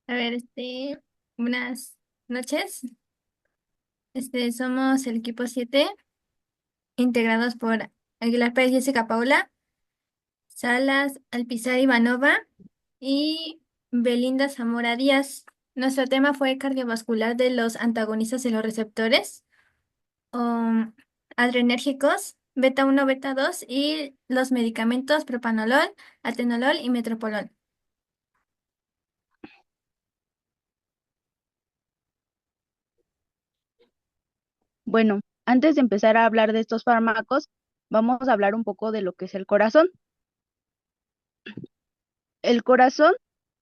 A ver, buenas noches. Somos el equipo 7, integrados por Aguilar Pérez, Jessica Paula, Salas, Alpizar Ivanova y Belinda Zamora Díaz. Nuestro tema fue cardiovascular de los antagonistas de los receptores, o adrenérgicos, beta uno, beta 2 y los medicamentos propanolol, atenolol y metropolol. Bueno, antes de empezar a hablar de estos fármacos, vamos a hablar un poco de lo que es el corazón. El corazón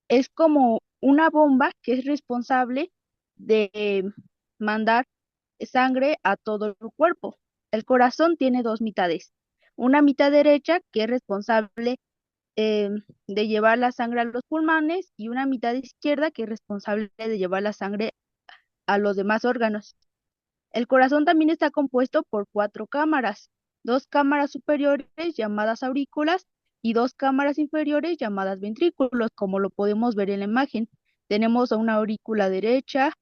es como una bomba que es responsable de mandar sangre a todo el cuerpo. El corazón tiene dos mitades. Una mitad derecha que es responsable eh, de llevar la sangre a los pulmones y una mitad izquierda que es responsable de llevar la sangre a los demás órganos. El corazón también está compuesto por cuatro cámaras, dos cámaras superiores llamadas aurículas y dos cámaras inferiores llamadas ventrículos, como lo podemos ver en la imagen. Tenemos una aurícula derecha,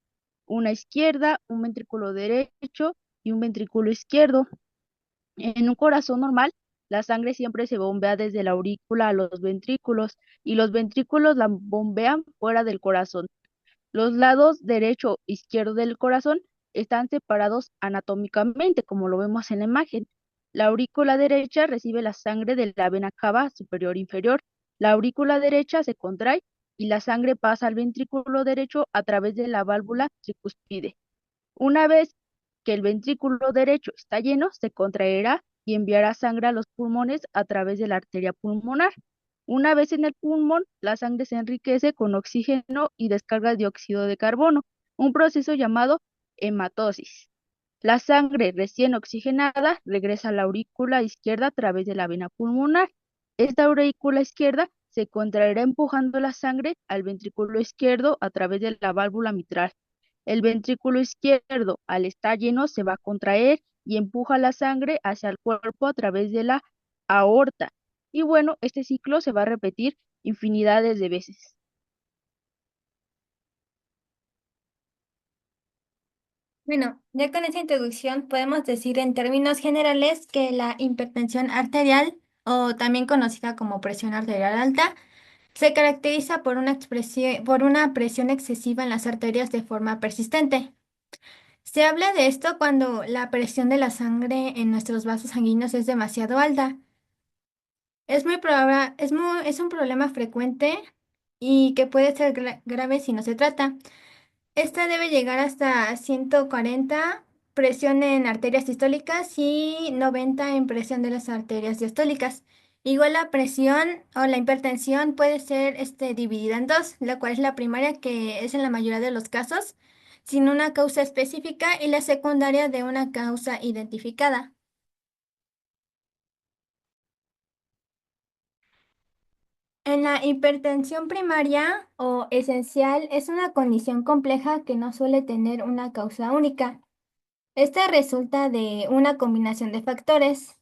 una izquierda, un ventrículo derecho y un ventrículo izquierdo. En un corazón normal, la sangre siempre se bombea desde la aurícula a los ventrículos y los ventrículos la bombean fuera del corazón. Los lados derecho e izquierdo del corazón están separados anatómicamente, como lo vemos en la imagen. La aurícula derecha recibe la sangre de la vena cava superior e inferior. La aurícula derecha se contrae y la sangre pasa al ventrículo derecho a través de la válvula tricúspide. Una vez que el ventrículo derecho está lleno, se contraerá y enviará sangre a los pulmones a través de la arteria pulmonar. Una vez en el pulmón, la sangre se enriquece con oxígeno y descarga dióxido de carbono, un proceso llamado hematosis. La sangre recién oxigenada regresa a la aurícula izquierda a través de la vena pulmonar. Esta aurícula izquierda se contraerá empujando la sangre al ventrículo izquierdo a través de la válvula mitral. El ventrículo izquierdo, al estar lleno, se va a contraer y empuja la sangre hacia el cuerpo a través de la aorta. Y bueno, este ciclo se va a repetir infinidades de veces. Bueno, ya con esa introducción podemos decir en términos generales que la hipertensión arterial, o también conocida como presión arterial alta, se caracteriza por una presión excesiva en las arterias de forma persistente. Se habla de esto cuando la presión de la sangre en nuestros vasos sanguíneos es demasiado alta. Es un problema frecuente y que puede ser grave si no se trata. Esta debe llegar hasta 140 presión en arterias sistólicas y 90 en presión de las arterias diastólicas. Igual la presión o la hipertensión puede ser dividida en dos, la cual es la primaria, que es en la mayoría de los casos sin una causa específica, y la secundaria de una causa identificada. En la hipertensión primaria o esencial es una condición compleja que no suele tener una causa única. Esta resulta de una combinación de factores.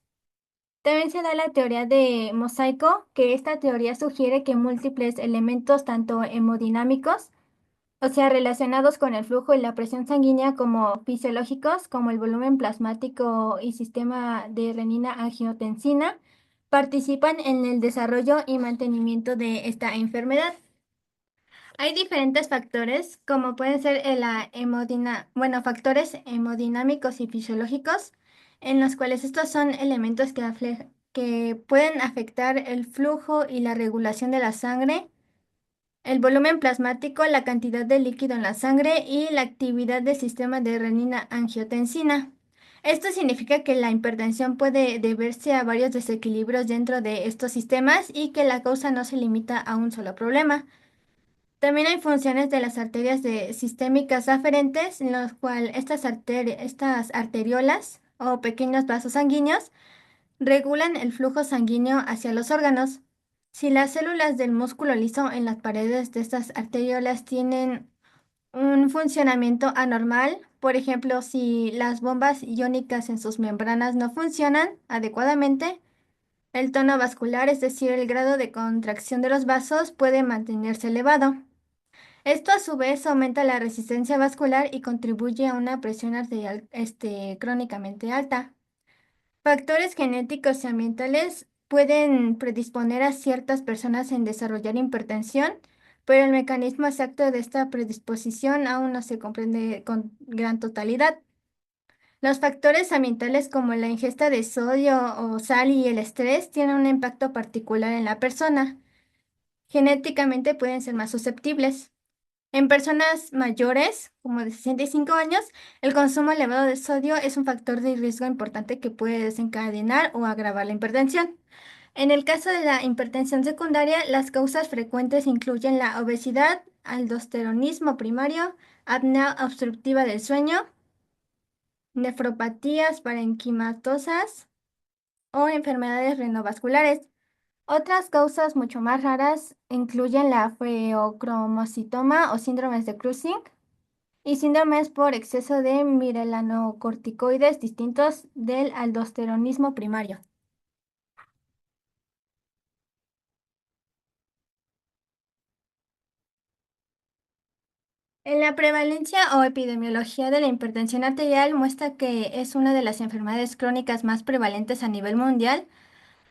También se da la teoría de mosaico, que esta teoría sugiere que múltiples elementos, tanto hemodinámicos, o sea, relacionados con el flujo y la presión sanguínea, como fisiológicos, como el volumen plasmático y sistema de renina-angiotensina, participan en el desarrollo y mantenimiento de esta enfermedad. Hay diferentes factores, como pueden ser factores hemodinámicos y fisiológicos, en los cuales estos son elementos que pueden afectar el flujo y la regulación de la sangre, el volumen plasmático, la cantidad de líquido en la sangre y la actividad del sistema de renina-angiotensina. Esto significa que la hipertensión puede deberse a varios desequilibrios dentro de estos sistemas y que la causa no se limita a un solo problema. También hay funciones de las arterias sistémicas aferentes, en las cuales estas arteriolas o pequeños vasos sanguíneos regulan el flujo sanguíneo hacia los órganos. Si las células del músculo liso en las paredes de estas arteriolas tienen un funcionamiento anormal, por ejemplo, si las bombas iónicas en sus membranas no funcionan adecuadamente, El tono vascular, es decir, el grado de contracción de los vasos, puede mantenerse elevado. Esto a su vez aumenta la resistencia vascular y contribuye a una presión arterial, crónicamente alta. Factores genéticos y ambientales pueden predisponer a ciertas personas en desarrollar hipertensión, pero el mecanismo exacto de esta predisposición aún no se comprende con gran totalidad. Los factores ambientales como la ingesta de sodio o sal y el estrés tienen un impacto particular en la persona. Genéticamente pueden ser más susceptibles. En personas mayores, como de 65 años, el consumo elevado de sodio es un factor de riesgo importante que puede desencadenar o agravar la hipertensión. En el caso de la hipertensión secundaria, las causas frecuentes incluyen la obesidad, aldosteronismo primario, apnea obstructiva del sueño, nefropatías parenquimatosas o enfermedades renovasculares. Otras causas mucho más raras incluyen la feocromocitoma o síndromes de Cushing y síndromes por exceso de mineralocorticoides distintos del aldosteronismo primario. En la prevalencia o epidemiología de la hipertensión arterial muestra que es una de las enfermedades crónicas más prevalentes a nivel mundial,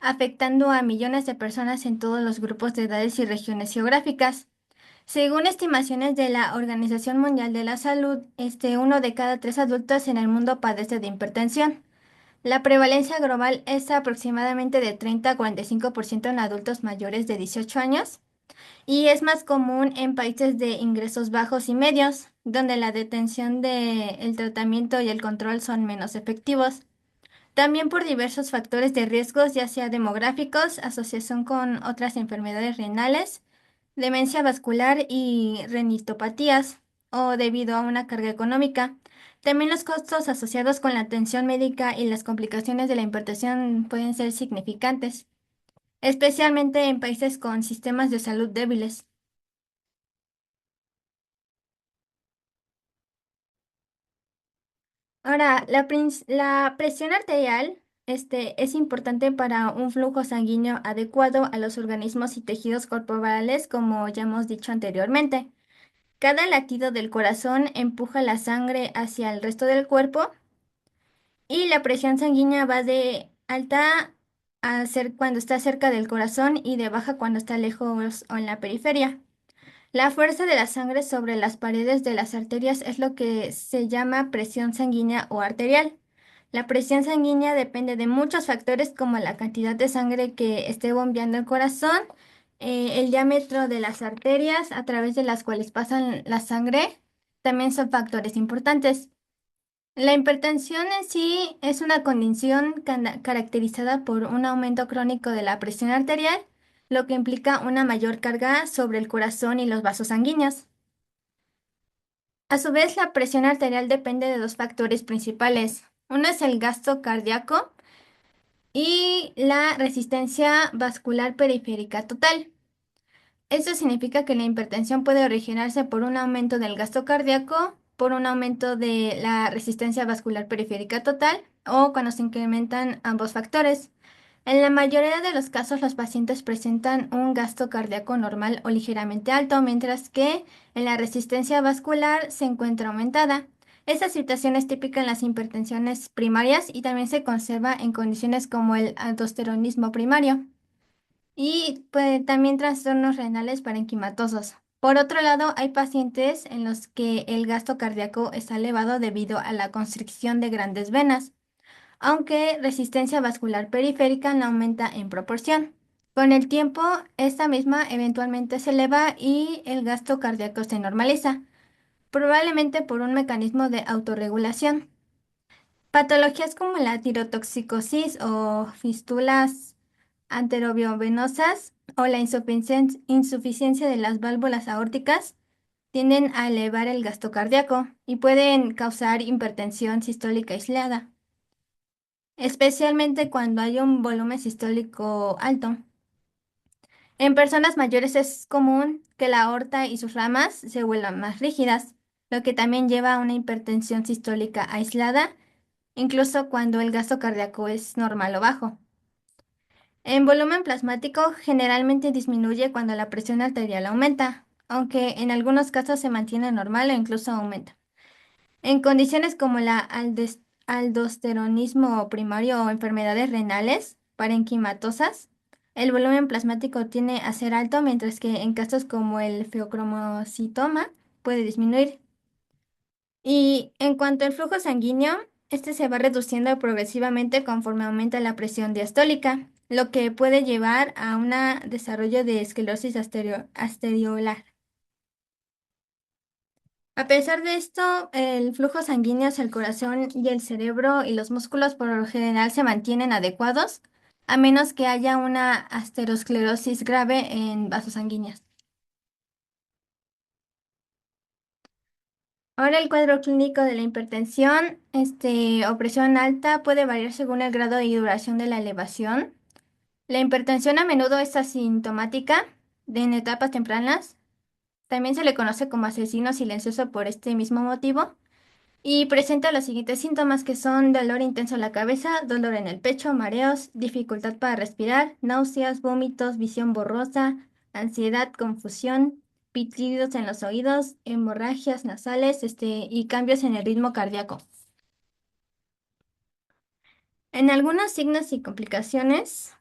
afectando a millones de personas en todos los grupos de edades y regiones geográficas. Según estimaciones de la Organización Mundial de la Salud, uno de cada tres adultos en el mundo padece de hipertensión. La prevalencia global es aproximadamente de 30 a 45% en adultos mayores de 18 años y es más común en países de ingresos bajos y medios, donde la detención del tratamiento y el control son menos efectivos. También por diversos factores de riesgos, ya sea demográficos, asociación con otras enfermedades renales, demencia vascular y renitopatías, o debido a una carga económica. También los costos asociados con la atención médica y las complicaciones de la hipertensión pueden ser significantes, especialmente en países con sistemas de salud débiles. Ahora, la presión arterial, es importante para un flujo sanguíneo adecuado a los organismos y tejidos corporales, como ya hemos dicho anteriormente. Cada latido del corazón empuja la sangre hacia el resto del cuerpo y la presión sanguínea va de alta a ser cuando está cerca del corazón y de baja cuando está lejos o en la periferia. La fuerza de la sangre sobre las paredes de las arterias es lo que se llama presión sanguínea o arterial. La presión sanguínea depende de muchos factores como la cantidad de sangre que esté bombeando el corazón, el diámetro de las arterias a través de las cuales pasan la sangre, también son factores importantes. La hipertensión en sí es una condición caracterizada por un aumento crónico de la presión arterial, lo que implica una mayor carga sobre el corazón y los vasos sanguíneos. A su vez, la presión arterial depende de dos factores principales. Uno es el gasto cardíaco y la resistencia vascular periférica total. Esto significa que la hipertensión puede originarse por un aumento del gasto cardíaco, por un aumento de la resistencia vascular periférica total o cuando se incrementan ambos factores. En la mayoría de los casos, los pacientes presentan un gasto cardíaco normal o ligeramente alto, mientras que en la resistencia vascular se encuentra aumentada. Esta situación es típica en las hipertensiones primarias y también se conserva en condiciones como el aldosteronismo primario y pues, también trastornos renales parenquimatosos. Por otro lado, hay pacientes en los que el gasto cardíaco está elevado debido a la constricción de grandes venas, aunque resistencia vascular periférica no aumenta en proporción. Con el tiempo, esta misma eventualmente se eleva y el gasto cardíaco se normaliza, probablemente por un mecanismo de autorregulación. Patologías como la tirotoxicosis o fístulas anterovenosas o la insuficiencia de las válvulas aórticas tienden a elevar el gasto cardíaco y pueden causar hipertensión sistólica aislada, especialmente cuando hay un volumen sistólico alto. En personas mayores es común que la aorta y sus ramas se vuelvan más rígidas, lo que también lleva a una hipertensión sistólica aislada, incluso cuando el gasto cardíaco es normal o bajo. En volumen plasmático generalmente disminuye cuando la presión arterial aumenta, aunque en algunos casos se mantiene normal o incluso aumenta. En condiciones como la aldosteronismo primario o enfermedades renales parenquimatosas, el volumen plasmático tiende a ser alto, mientras que en casos como el feocromocitoma puede disminuir. Y en cuanto al flujo sanguíneo, este se va reduciendo progresivamente conforme aumenta la presión diastólica, lo que puede llevar a un desarrollo de esclerosis arteriolar. A pesar de esto, el flujo sanguíneo hacia el corazón y el cerebro y los músculos por lo general se mantienen adecuados, a menos que haya una aterosclerosis grave en vasos sanguíneos. Ahora el cuadro clínico de la hipertensión, o presión alta puede variar según el grado y duración de la elevación. La hipertensión a menudo es asintomática en etapas tempranas. También se le conoce como asesino silencioso por este mismo motivo. Y presenta los siguientes síntomas que son dolor intenso en la cabeza, dolor en el pecho, mareos, dificultad para respirar, náuseas, vómitos, visión borrosa, ansiedad, confusión, pitidos en los oídos, hemorragias nasales, y cambios en el ritmo cardíaco. En algunos signos y complicaciones,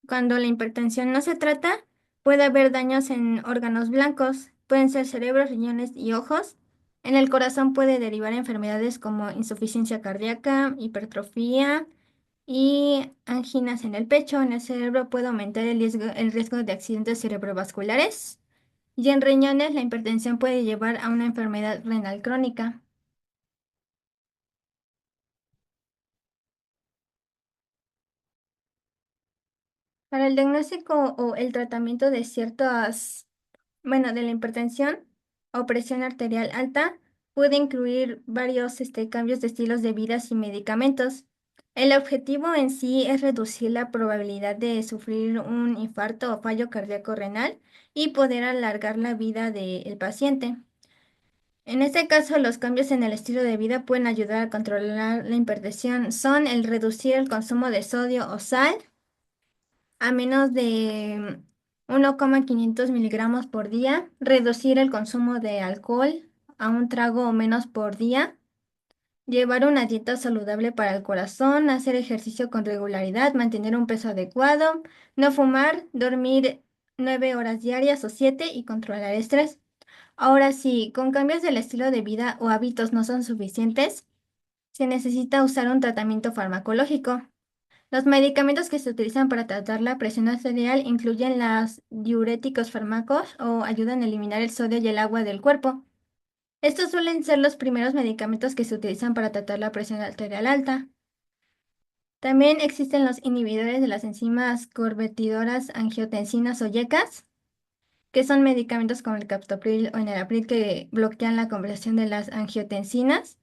cuando la hipertensión no se trata, puede haber daños en órganos blancos, pueden ser cerebros, riñones y ojos. En el corazón puede derivar enfermedades como insuficiencia cardíaca, hipertrofia y anginas en el pecho. En el cerebro puede aumentar el riesgo de accidentes cerebrovasculares. Y en riñones, la hipertensión puede llevar a una enfermedad renal crónica. Para el diagnóstico o el tratamiento de de la hipertensión o presión arterial alta, puede incluir varios cambios de estilos de vida y medicamentos. El objetivo en sí es reducir la probabilidad de sufrir un infarto o fallo cardíaco renal y poder alargar la vida del paciente. En este caso, los cambios en el estilo de vida pueden ayudar a controlar la hipertensión. Son el reducir el consumo de sodio o sal a menos de 1,500 miligramos por día, reducir el consumo de alcohol a un trago o menos por día, llevar una dieta saludable para el corazón, hacer ejercicio con regularidad, mantener un peso adecuado, no fumar, dormir 9 horas diarias o 7 y controlar el estrés. Ahora sí, con cambios del estilo de vida o hábitos no son suficientes, se necesita usar un tratamiento farmacológico. Los medicamentos que se utilizan para tratar la presión arterial incluyen los diuréticos fármacos o ayudan a eliminar el sodio y el agua del cuerpo. Estos suelen ser los primeros medicamentos que se utilizan para tratar la presión arterial alta. También existen los inhibidores de las enzimas convertidoras angiotensinas o YECAS, que son medicamentos como el captopril o enalapril que bloquean la conversión de las angiotensinas.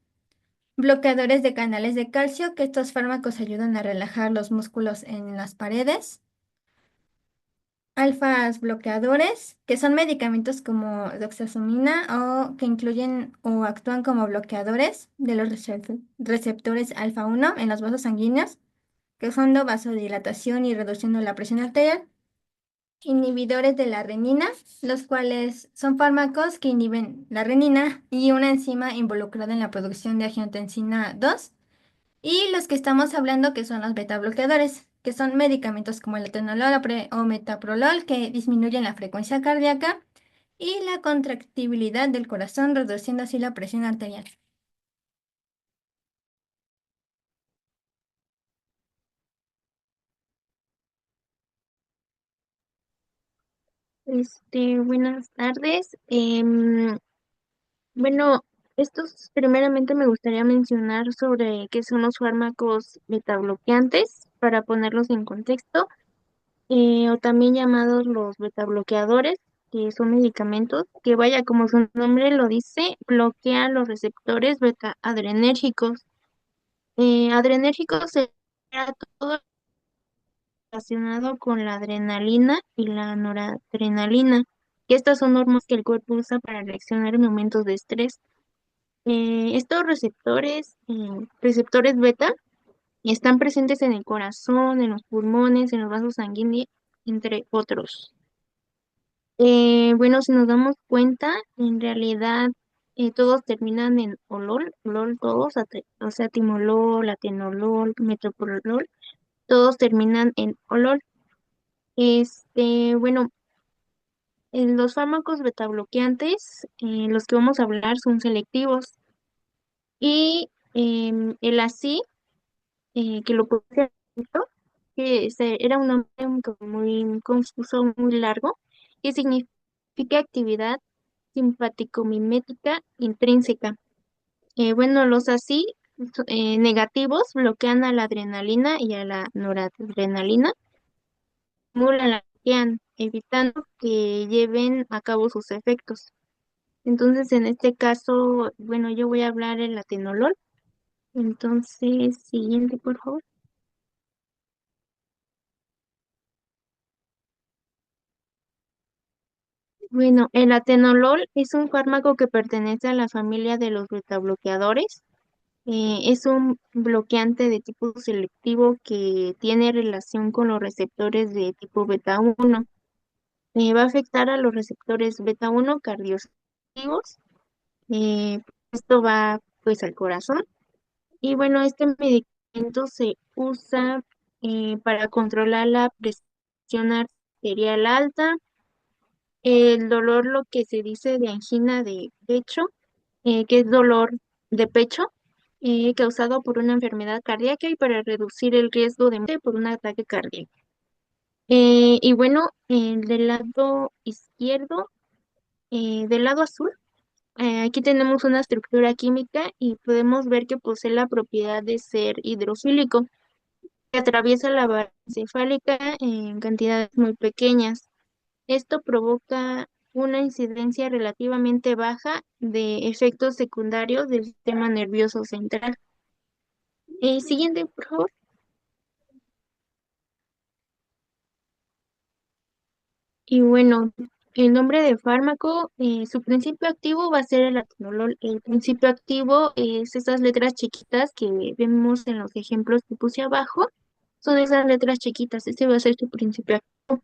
Bloqueadores de canales de calcio, que estos fármacos ayudan a relajar los músculos en las paredes. Alfas bloqueadores, que son medicamentos como doxazomina o que incluyen o actúan como bloqueadores de los receptores alfa 1 en los vasos sanguíneos, causando vasodilatación y reduciendo la presión arterial. Inhibidores de la renina, los cuales son fármacos que inhiben la renina y una enzima involucrada en la producción de angiotensina 2. Y los que estamos hablando que son los beta bloqueadores, que son medicamentos como el atenolol o metoprolol que disminuyen la frecuencia cardíaca y la contractibilidad del corazón, reduciendo así la presión arterial. Buenas tardes. Bueno, estos primeramente me gustaría mencionar sobre qué son los fármacos betabloqueantes para ponerlos en contexto, o también llamados los betabloqueadores, que son medicamentos que, vaya, como su nombre lo dice, bloquean los receptores beta adrenérgicos. Adrenérgicos sería todo relacionado con la adrenalina y la noradrenalina, y estas son hormonas que el cuerpo usa para reaccionar en momentos de estrés. Estos receptores beta Están presentes en el corazón, en los pulmones, en los vasos sanguíneos, entre otros. Bueno, si nos damos cuenta, en realidad todos terminan en olol todos, o sea, timolol, atenolol, metoprolol, todos terminan en olol. Bueno, en los fármacos betabloqueantes, los que vamos a hablar son selectivos y el ASI, que lo puse esto, era un nombre como muy confuso, muy largo, que significa actividad simpático-mimética intrínseca. Bueno, los ASI negativos bloquean a la adrenalina y a la noradrenalina, la bloquean, evitando que lleven a cabo sus efectos. Entonces, en este caso, bueno, yo voy a hablar el atenolol. Entonces, siguiente, por favor. Bueno, el atenolol es un fármaco que pertenece a la familia de los betabloqueadores. Es un bloqueante de tipo selectivo que tiene relación con los receptores de tipo beta 1. Va a afectar a los receptores beta 1 cardioactivos. Eh, Esto va pues al corazón. Y bueno, este medicamento se usa para controlar la presión arterial alta, el dolor, lo que se dice de angina de pecho, que es dolor de pecho causado por una enfermedad cardíaca y para reducir el riesgo de muerte por un ataque cardíaco. Y bueno, del lado izquierdo, del lado azul, aquí tenemos una estructura química y podemos ver que posee la propiedad de ser hidrofílico, que atraviesa la barrera encefálica en cantidades muy pequeñas. Esto provoca una incidencia relativamente baja de efectos secundarios del sistema nervioso central. Siguiente, por favor. Y bueno, el nombre de fármaco, su principio activo va a ser el atenolol. El principio activo es esas letras chiquitas que vemos en los ejemplos que puse abajo. Son esas letras chiquitas. Este va a ser su principio activo.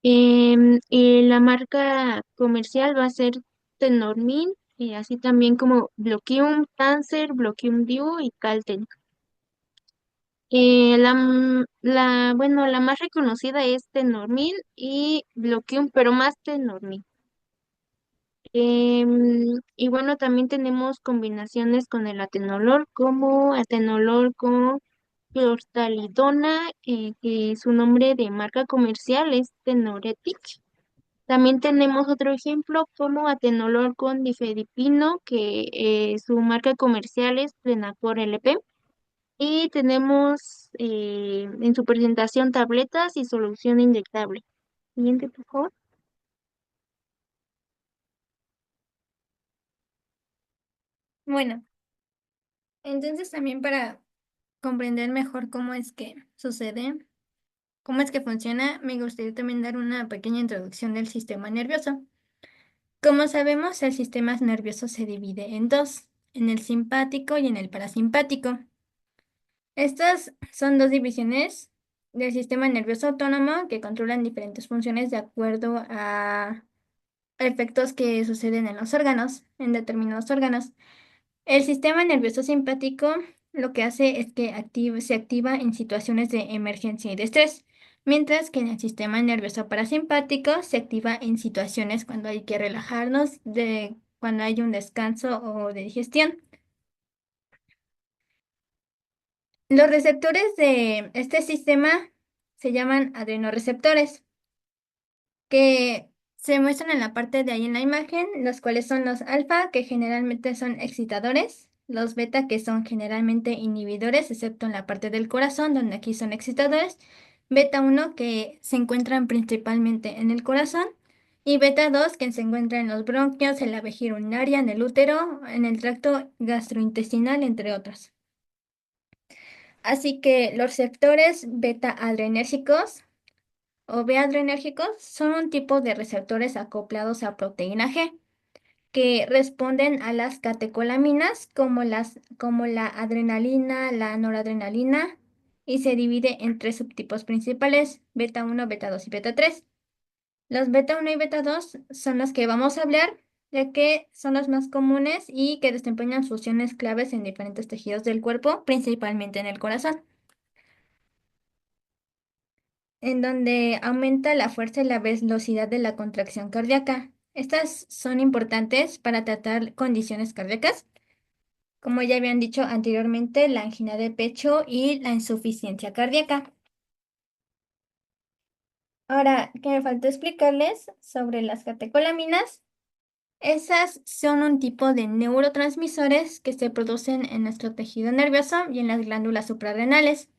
La marca comercial va a ser Tenormin, así también como Bloquium Cancer, Bloquium Duo y Calten. Bueno, la más reconocida es Tenormin y Bloquium, pero más Tenormin. Y bueno, también tenemos combinaciones con el atenolol, como atenolol con clortalidona, que su nombre de marca comercial es Tenoretic. También tenemos otro ejemplo como atenolol con difedipino, que su marca comercial es Plenacor LP. Y tenemos en su presentación tabletas y solución inyectable. Siguiente, por favor. Bueno, entonces también para comprender mejor cómo es que sucede, cómo es que funciona, me gustaría también dar una pequeña introducción del sistema nervioso. Como sabemos, el sistema nervioso se divide en dos, en el simpático y en el parasimpático. Estas son dos divisiones del sistema nervioso autónomo que controlan diferentes funciones de acuerdo a efectos que suceden en los órganos, en determinados órganos. El sistema nervioso simpático lo que hace es que se activa en situaciones de emergencia y de estrés, mientras que en el sistema nervioso parasimpático se activa en situaciones cuando hay que relajarnos, cuando hay un descanso o de digestión. Los receptores de este sistema se llaman adrenoreceptores, que se muestran en la parte de ahí en la imagen, los cuales son los alfa, que generalmente son excitadores, los beta, que son generalmente inhibidores, excepto en la parte del corazón, donde aquí son excitadores, beta 1, que se encuentran principalmente en el corazón, y beta 2, que se encuentra en los bronquios, en la vejiga urinaria, en el útero, en el tracto gastrointestinal, entre otros. Así que los receptores beta adrenérgicos o B adrenérgicos son un tipo de receptores acoplados a proteína G. que responden a las catecolaminas como la adrenalina, la noradrenalina y se divide en tres subtipos principales, beta uno, beta 2 y beta 3. Los beta uno y beta 2 son los que vamos a hablar, ya que son los más comunes y que desempeñan funciones claves en diferentes tejidos del cuerpo, principalmente en el corazón, en donde aumenta la fuerza y la velocidad de la contracción cardíaca. Estas son importantes para tratar condiciones cardíacas, como ya habían dicho anteriormente, la angina de pecho y la insuficiencia cardíaca. Ahora, que me falta explicarles sobre las catecolaminas. Esas son un tipo de neurotransmisores que se producen en nuestro tejido nervioso y en las glándulas suprarrenales.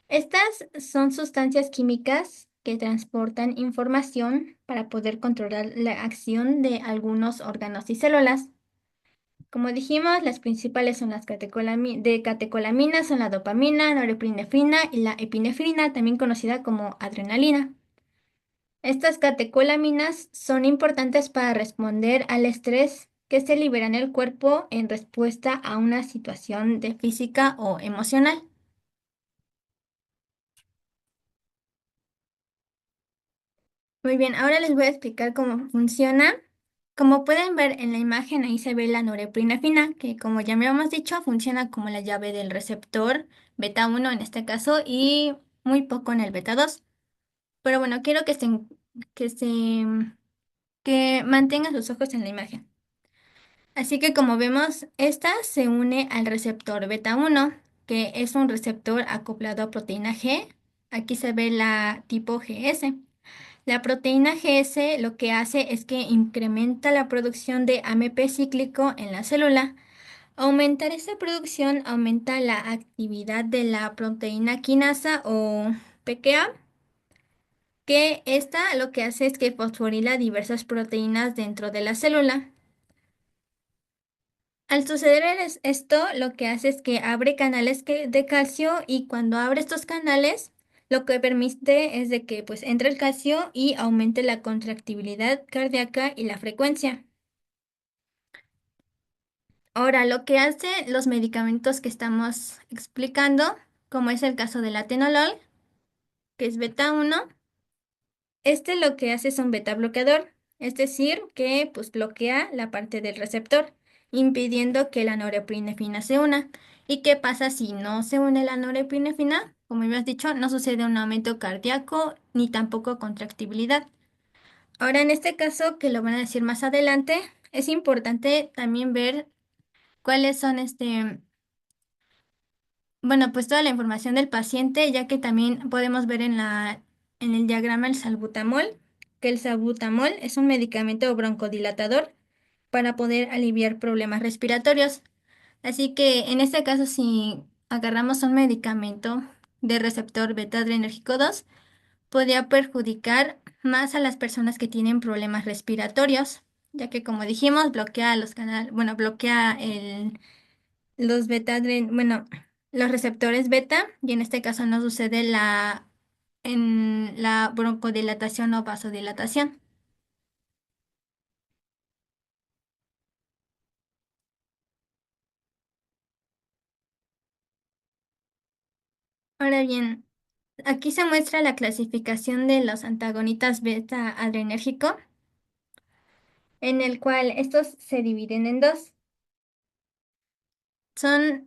Estas son sustancias químicas que transportan información para poder controlar la acción de algunos órganos y células. Como dijimos, las principales son las de catecolaminas, son la dopamina, norepinefrina y la epinefrina, también conocida como adrenalina. Estas catecolaminas son importantes para responder al estrés que se libera en el cuerpo en respuesta a una situación de física o emocional. Muy bien, ahora les voy a explicar cómo funciona. Como pueden ver en la imagen, ahí se ve la norepinefrina, que como ya me habíamos dicho, funciona como la llave del receptor beta uno en este caso y muy poco en el beta 2. Pero bueno, quiero que se, que mantengan sus ojos en la imagen. Así que como vemos, esta se une al receptor beta uno, que es un receptor acoplado a proteína G. Aquí se ve la tipo GS. La proteína GS lo que hace es que incrementa la producción de AMP cíclico en la célula. Aumentar esa producción aumenta la actividad de la proteína quinasa o PKA, que esta lo que hace es que fosforila diversas proteínas dentro de la célula. Al suceder esto, lo que hace es que abre canales de calcio y cuando abre estos canales, lo que permite es de que pues entre el calcio y aumente la contractibilidad cardíaca y la frecuencia. Ahora, lo que hacen los medicamentos que estamos explicando, como es el caso del atenolol, que es beta uno. Este lo que hace es un beta bloqueador, es decir, que pues bloquea la parte del receptor, impidiendo que la norepinefrina se una. ¿Y qué pasa si no se une la norepinefrina? Como habías dicho, no sucede un aumento cardíaco ni tampoco contractibilidad. Ahora, en este caso, que lo van a decir más adelante, es importante también ver cuáles son bueno, pues toda la información del paciente, ya que también podemos ver en el diagrama el salbutamol, que el salbutamol es un medicamento broncodilatador para poder aliviar problemas respiratorios. Así que en este caso, si agarramos un medicamento de receptor beta-adrenérgico 2, podría perjudicar más a las personas que tienen problemas respiratorios, ya que como dijimos, bloquea los canales, bueno, bloquea los bueno, los receptores beta, y en este caso no sucede en la broncodilatación o vasodilatación. Ahora bien, aquí se muestra la clasificación de los antagonistas beta adrenérgico, en el cual estos se dividen en dos.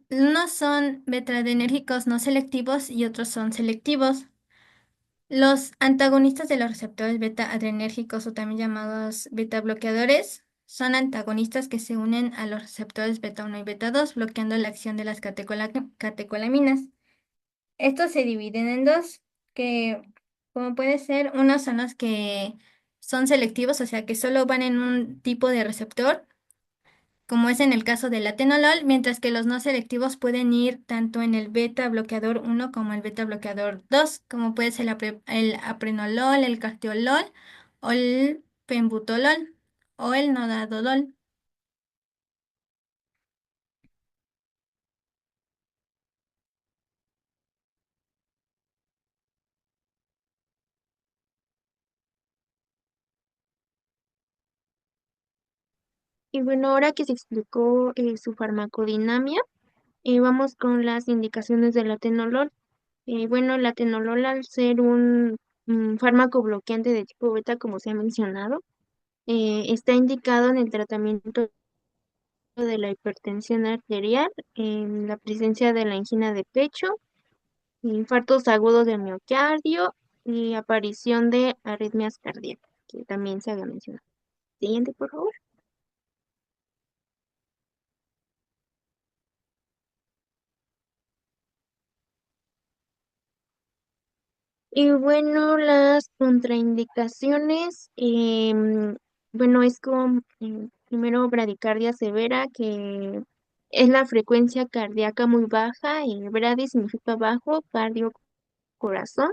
Unos son beta adrenérgicos no selectivos y otros son selectivos. Los antagonistas de los receptores beta adrenérgicos o también llamados beta bloqueadores son antagonistas que se unen a los receptores beta uno y beta 2, bloqueando la acción de las catecolaminas. Estos se dividen en dos, que como puede ser, unos son los que son selectivos, o sea que solo van en un tipo de receptor, como es en el caso del atenolol, mientras que los no selectivos pueden ir tanto en el beta bloqueador uno como el beta bloqueador 2, como puede ser el aprenolol, el cartiolol o el pembutolol o el nodadolol. Y bueno, ahora que se explicó su farmacodinamia, vamos con las indicaciones del atenolol. Bueno, el atenolol al ser un fármaco bloqueante de tipo beta, como se ha mencionado, está indicado en el tratamiento de la hipertensión arterial, en la presencia de la angina de pecho, infartos agudos del miocardio y aparición de arritmias cardíacas, que también se había mencionado. Siguiente, por favor. Y bueno, las contraindicaciones, bueno, es con primero bradicardia severa, que es la frecuencia cardíaca muy baja, y bradi significa bajo, cardio, corazón.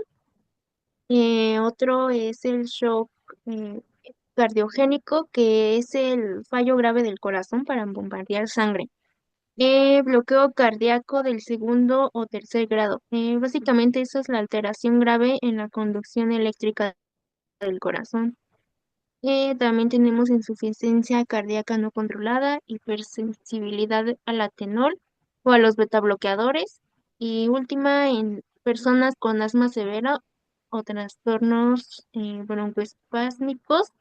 Otro es el shock eh, cardiogénico, que es el fallo grave del corazón para bombardear sangre. Bloqueo cardíaco del segundo o tercer grado. Básicamente eso es la alteración grave en la conducción eléctrica del corazón. También tenemos insuficiencia cardíaca no controlada, hipersensibilidad al atenol o a los betabloqueadores. Y última, en personas con asma severa o trastornos broncoespásmicos,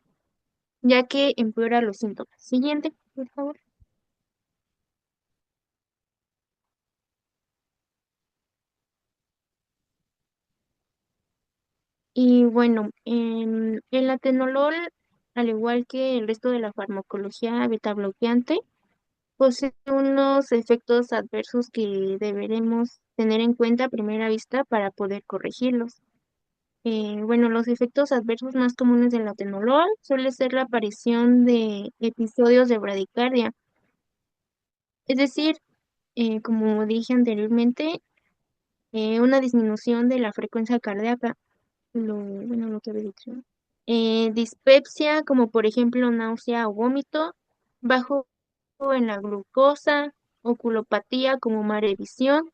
ya que empeora los síntomas. Siguiente, por favor. Y bueno, el atenolol, al igual que el resto de la farmacología beta bloqueante, posee unos efectos adversos que deberemos tener en cuenta a primera vista para poder corregirlos. Bueno, los efectos adversos más comunes del atenolol suele ser la aparición de episodios de bradicardia, es decir, como dije anteriormente, una disminución de la frecuencia cardíaca, bueno, lo que había dicho. Dispepsia, como por ejemplo náusea o vómito, bajo en la glucosa, oculopatía como mareevisión,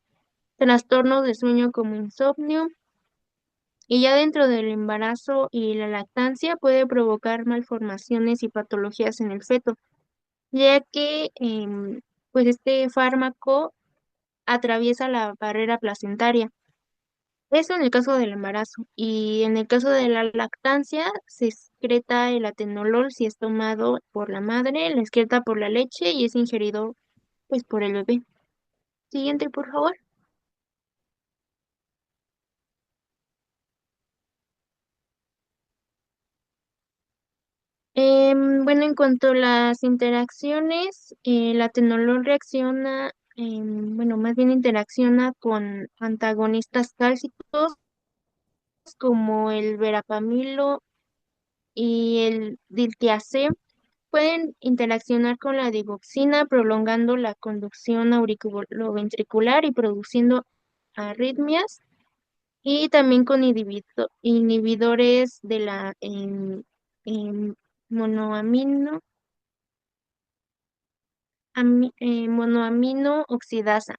trastornos de sueño como insomnio, y ya dentro del embarazo y la lactancia puede provocar malformaciones y patologías en el feto, ya que pues este fármaco atraviesa la barrera placentaria. Eso en el caso del embarazo. Y en el caso de la lactancia, se excreta el atenolol si es tomado por la madre, la excreta por la leche y es ingerido pues por el bebé. Siguiente, por favor. Bueno, en cuanto a las interacciones, el atenolol reacciona, bueno, más bien interacciona con antagonistas cálcicos como el verapamilo y el diltiazem. Pueden interaccionar con la digoxina, prolongando la conducción auriculoventricular y produciendo arritmias, y también con inhibidores de la em, monoamino, monoamino oxidasa.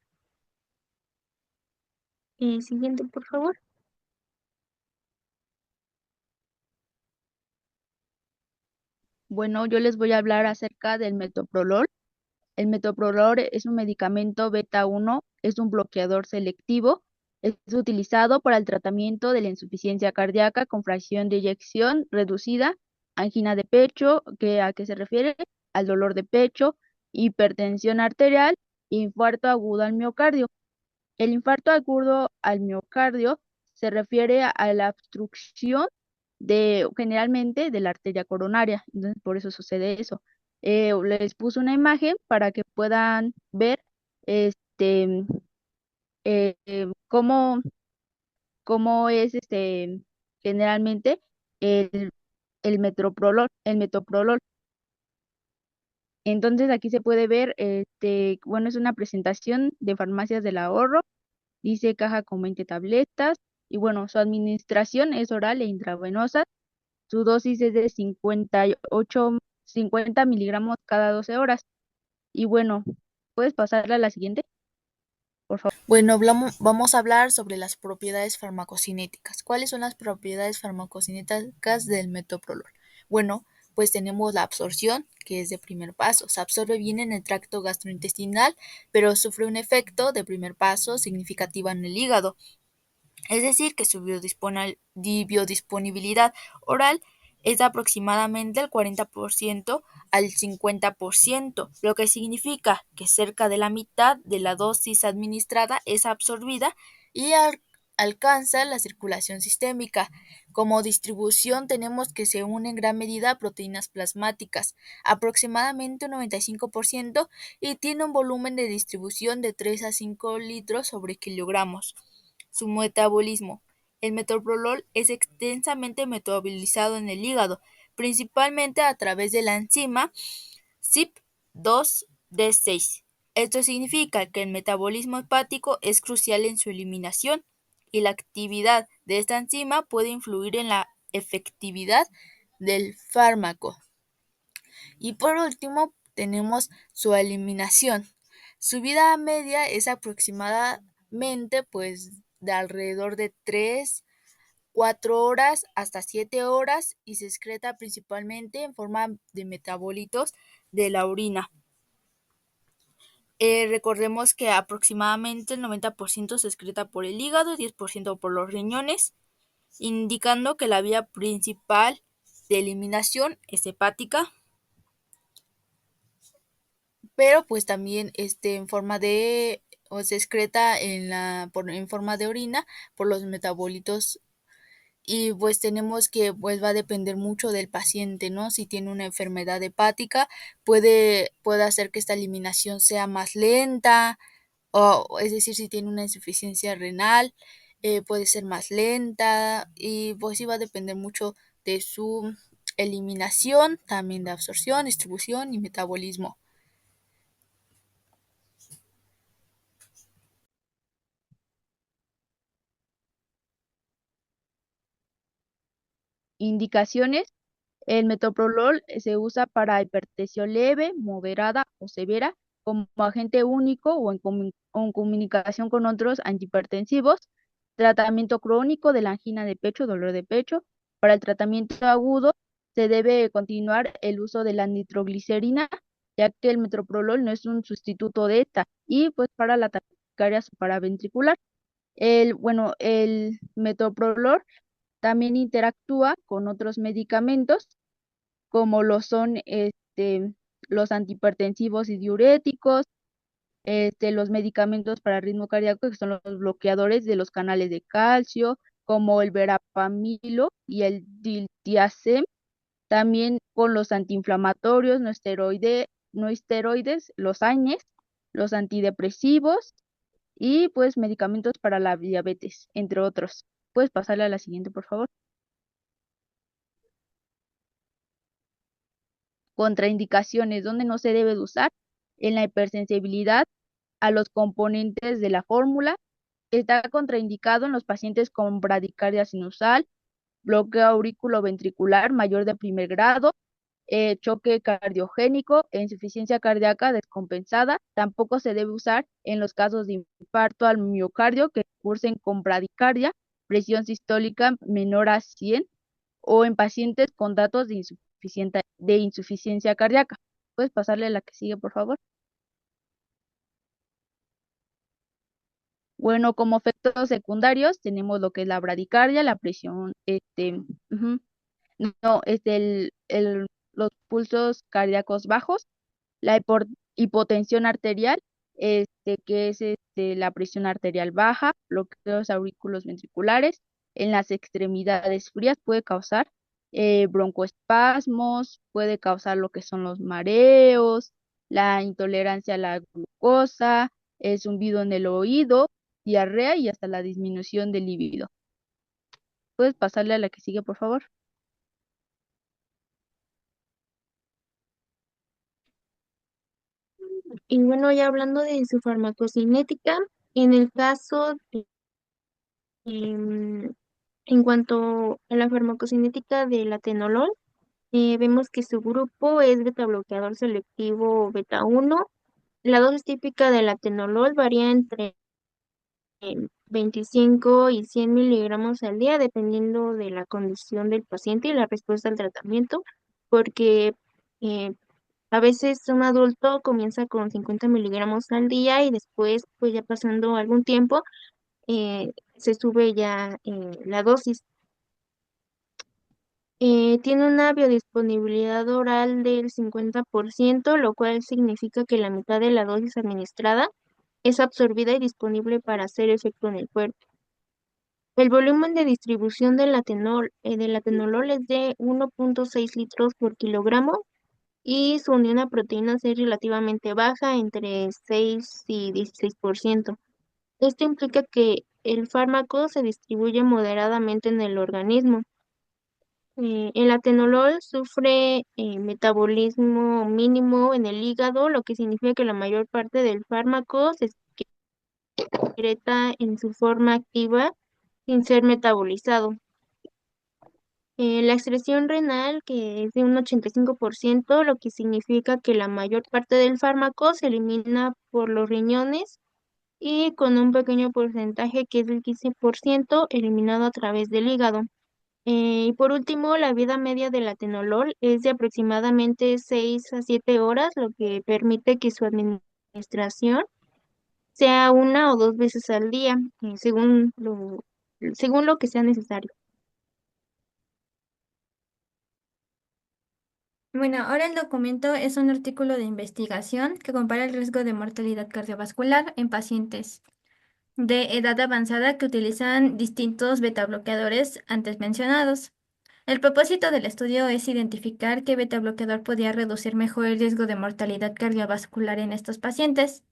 Siguiente, por favor. Bueno, yo les voy a hablar acerca del metoprolol. El metoprolol es un medicamento beta 1, es un bloqueador selectivo, es utilizado para el tratamiento de la insuficiencia cardíaca con fracción de eyección reducida, angina de pecho, ¿a qué se refiere? Al dolor de pecho, hipertensión arterial, infarto agudo al miocardio. El infarto agudo al miocardio se refiere a la obstrucción generalmente de la arteria coronaria, entonces por eso sucede eso. Les puse una imagen para que puedan ver este cómo es generalmente el, el metoprolol. Entonces aquí se puede ver, bueno, es una presentación de farmacias del ahorro. Dice caja con 20 tabletas y bueno, su administración es oral e intravenosa. Su dosis es de 50 miligramos cada 12 horas. Y bueno, ¿puedes pasarla a la siguiente, por favor? Bueno, vamos a hablar sobre las propiedades farmacocinéticas. ¿Cuáles son las propiedades farmacocinéticas del metoprolol? Bueno, pues tenemos la absorción, que es de primer paso. Se absorbe bien en el tracto gastrointestinal, pero sufre un efecto de primer paso significativo en el hígado. Es decir, que su biodisponibilidad oral es de aproximadamente el 40% al 50%, lo que significa que cerca de la mitad de la dosis administrada es absorbida y alcanza la circulación sistémica. Como distribución tenemos que se une en gran medida a proteínas plasmáticas, aproximadamente un 95%, y tiene un volumen de distribución de 3 a 5 litros sobre kilogramos. Su metabolismo. El metoprolol es extensamente metabolizado en el hígado, principalmente a través de la enzima CYP2D6. Esto significa que el metabolismo hepático es crucial en su eliminación, y la actividad de esta enzima puede influir en la efectividad del fármaco. Y por último, tenemos su eliminación. Su vida media es aproximadamente de alrededor de 3, 4 horas hasta 7 horas, y se excreta principalmente en forma de metabolitos de la orina. Recordemos que aproximadamente el 90% se excreta por el hígado y 10% por los riñones, indicando que la vía principal de eliminación es hepática, pero pues también en forma de, o se excreta en forma de orina por los metabolitos. Y pues tenemos que, pues va a depender mucho del paciente, ¿no? Si tiene una enfermedad hepática, puede hacer que esta eliminación sea más lenta, o es decir, si tiene una insuficiencia renal, puede ser más lenta, y pues sí va a depender mucho de su eliminación, también de absorción, distribución y metabolismo. Indicaciones. El metoprolol se usa para hipertensión leve, moderada o severa como agente único o en comunicación con otros antihipertensivos. Tratamiento crónico de la angina de pecho, dolor de pecho. Para el tratamiento agudo se debe continuar el uso de la nitroglicerina, ya que el metoprolol no es un sustituto de esta. Y pues para la taquicardia supraventricular. El metoprolol también interactúa con otros medicamentos como lo son los antihipertensivos y diuréticos, los medicamentos para ritmo cardíaco, que son los bloqueadores de los canales de calcio, como el verapamilo y el diltiazem, también con los antiinflamatorios, no esteroides, los AINES, los antidepresivos y pues medicamentos para la diabetes, entre otros. ¿Puedes pasarle a la siguiente, por favor? Contraindicaciones, donde no se debe de usar en la hipersensibilidad a los componentes de la fórmula. Está contraindicado en los pacientes con bradicardia sinusal, bloqueo auriculoventricular mayor de primer grado, choque cardiogénico e insuficiencia cardíaca descompensada. Tampoco se debe usar en los casos de infarto al miocardio que cursen con bradicardia, presión sistólica menor a 100, o en pacientes con datos de insuficiencia cardíaca. ¿Puedes pasarle a la que sigue, por favor? Bueno, como efectos secundarios tenemos lo que es la bradicardia, la presión, ujú, no, los pulsos cardíacos bajos, la hipotensión arterial, que es la presión arterial baja, bloqueos aurículos ventriculares, en las extremidades frías puede causar broncoespasmos, puede causar lo que son los mareos, la intolerancia a la glucosa, el zumbido en el oído, diarrea y hasta la disminución del libido. ¿Puedes pasarle a la que sigue, por favor? Y bueno, ya hablando de su farmacocinética, en el caso de, em, en cuanto a la farmacocinética del atenolol, vemos que su grupo es beta bloqueador selectivo beta 1. La dosis típica del atenolol varía entre 25 y 100 miligramos al día, dependiendo de la condición del paciente y la respuesta al tratamiento. porque eh, a veces un adulto comienza con 50 miligramos al día y después, pues ya pasando algún tiempo, se sube ya la dosis. Tiene una biodisponibilidad oral del 50%, lo cual significa que la mitad de la dosis administrada es absorbida y disponible para hacer efecto en el cuerpo. El volumen de distribución del atenolol es de 1.6 litros por kilogramo y su unión a proteínas es relativamente baja, entre 6 y 16%. Esto implica que el fármaco se distribuye moderadamente en el organismo. El atenolol sufre metabolismo mínimo en el hígado, lo que significa que la mayor parte del fármaco se excreta en su forma activa sin ser metabolizado. La excreción renal, que es de un 85%, lo que significa que la mayor parte del fármaco se elimina por los riñones y con un pequeño porcentaje, que es del 15%, eliminado a través del hígado. Y por último, la vida media del atenolol es de aproximadamente 6 a 7 horas, lo que permite que su administración sea una o dos veces al día, según lo que sea necesario. Bueno, ahora el documento es un artículo de investigación que compara el riesgo de mortalidad cardiovascular en pacientes de edad avanzada que utilizan distintos betabloqueadores antes mencionados. El propósito del estudio es identificar qué betabloqueador podía reducir mejor el riesgo de mortalidad cardiovascular en estos pacientes.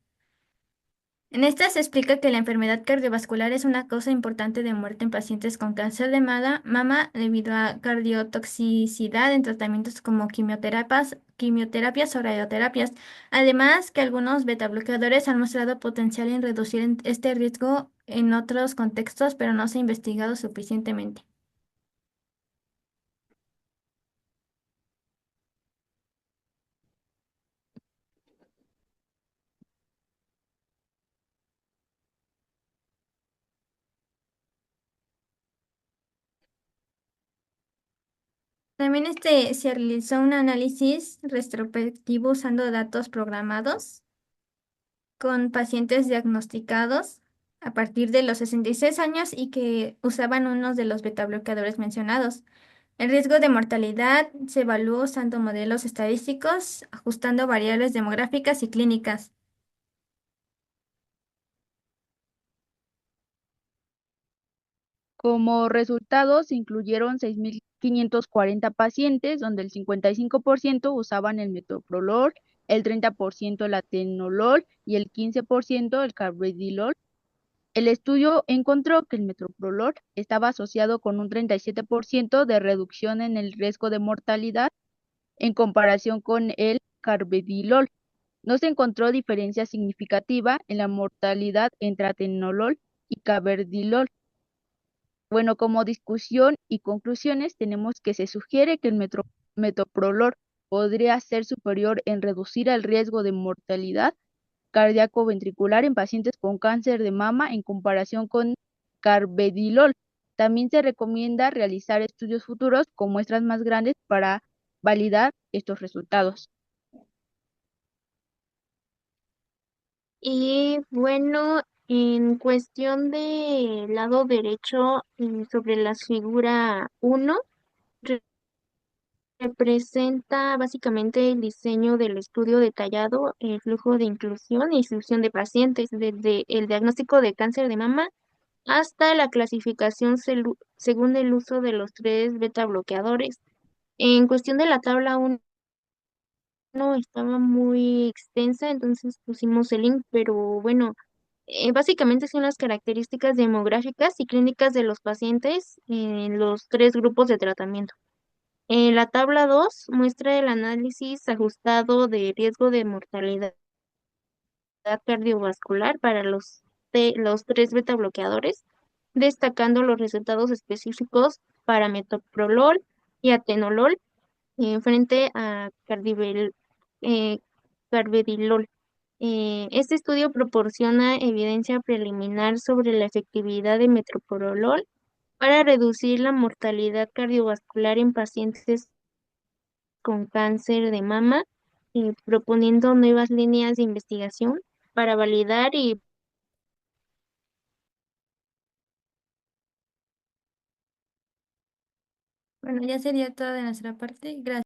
En esta se explica que la enfermedad cardiovascular es una causa importante de muerte en pacientes con cáncer de mama debido a cardiotoxicidad en tratamientos como quimioterapias o radioterapias. Además, que algunos betabloqueadores han mostrado potencial en reducir este riesgo en otros contextos, pero no se ha investigado suficientemente. También se realizó un análisis retrospectivo usando datos programados con pacientes diagnosticados a partir de los 66 años y que usaban unos de los betabloqueadores mencionados. El riesgo de mortalidad se evaluó usando modelos estadísticos, ajustando variables demográficas y clínicas. Como resultado, se incluyeron 6.540 pacientes, donde el 55% usaban el metoprolol, el 30% el atenolol y el 15% el carvedilol. El estudio encontró que el metoprolol estaba asociado con un 37% de reducción en el riesgo de mortalidad en comparación con el carvedilol. No se encontró diferencia significativa en la mortalidad entre atenolol y carvedilol. Bueno, como discusión y conclusiones, tenemos que se sugiere que el metoprolol podría ser superior en reducir el riesgo de mortalidad cardíaco-ventricular en pacientes con cáncer de mama en comparación con carvedilol. También se recomienda realizar estudios futuros con muestras más grandes para validar estos resultados. Y bueno, en cuestión del lado derecho, sobre la figura 1, representa básicamente el diseño del estudio detallado, el flujo de inclusión y exclusión de pacientes, desde el diagnóstico de cáncer de mama hasta la clasificación según el uso de los tres beta bloqueadores. En cuestión de la tabla 1, estaba muy extensa, entonces pusimos el link, pero bueno, básicamente son las características demográficas y clínicas de los pacientes en los tres grupos de tratamiento. La tabla 2 muestra el análisis ajustado de riesgo de mortalidad cardiovascular para los tres beta bloqueadores, destacando los resultados específicos para metoprolol y atenolol frente a eh, carvedilol. Este estudio proporciona evidencia preliminar sobre la efectividad de metoprolol para reducir la mortalidad cardiovascular en pacientes con cáncer de mama, proponiendo nuevas líneas de investigación para validar y Bueno, ya sería todo de nuestra parte. Gracias.